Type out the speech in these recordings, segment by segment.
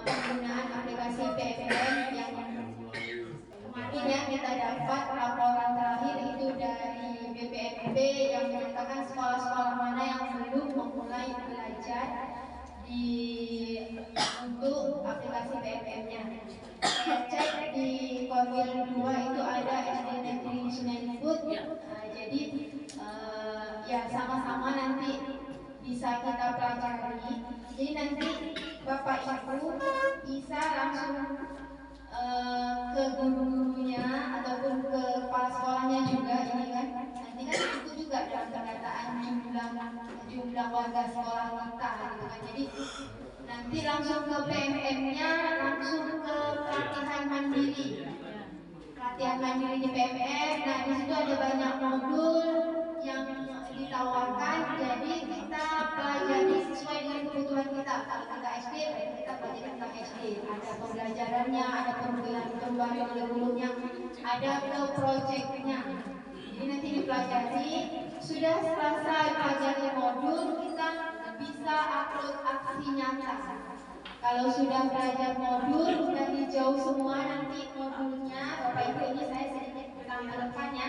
penggunaan aplikasi PMM yang kemarin ya kita dapat laporan terakhir itu dari BPMB yang menyatakan sekolah-sekolah mana yang belum memulai belajar untuk aplikasi PMM-nya. Saya cek di Korwil 2 itu ada SD Negeri Sunenbut. Jadi ya sama-sama nanti bisa kita pelajari. Jadi nanti Bapak Ibu bisa langsung ke guru-gurunya ataupun ke kepala sekolahnya juga ini kan. Nanti kan itu juga dalam pendataan jumlah warga sekolah kita gitu kan. Jadi nanti langsung ke PMM-nya, langsung ke pelatihan mandiri. Pelatihan mandiri di PMM. Nah, di situ ada banyak modul yang ditawarkan. Jadi kita pelajari sesuai dengan kebutuhan kita. Kalau kita SD, kita pelajari tentang SD. Ada pembelajarannya, ada perubahan kurikulumnya, ada ke proyeknya. Jadi nanti dipelajari. Sudah selesai pelajari modul, kita bisa upload aksi nyata. Kalau sudah belajar modul, sudah hijau semua nanti modulnya. Bapak Ibu ini saya sedikit tampilkan ya.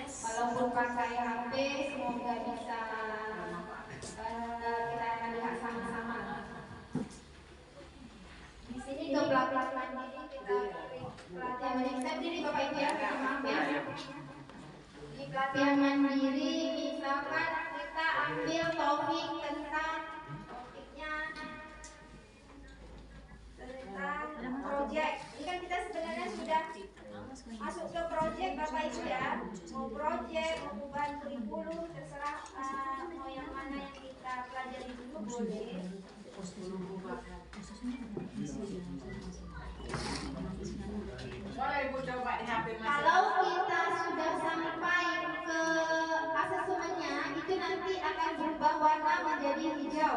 Walaupun pakai HP, semoga bisa kita akan lihat sama-sama. Di sini ke pelatihan mandiri kita pelatihan mandiri. Saya berdiri Bapak Ibu ya, maaf ya. Di pelatihan mandiri misalkan kita ambil topik tentang proyek. Ini kan kita sebenarnya sudah masuk ke proyek Bapak Ibu ya. Mau proyek, mau perubahan kurikulum, terserah mau yang mana yang kita pelajari dulu boleh. Kalau kita sudah sampai ke asesmennya, itu nanti akan berubah warna menjadi hijau.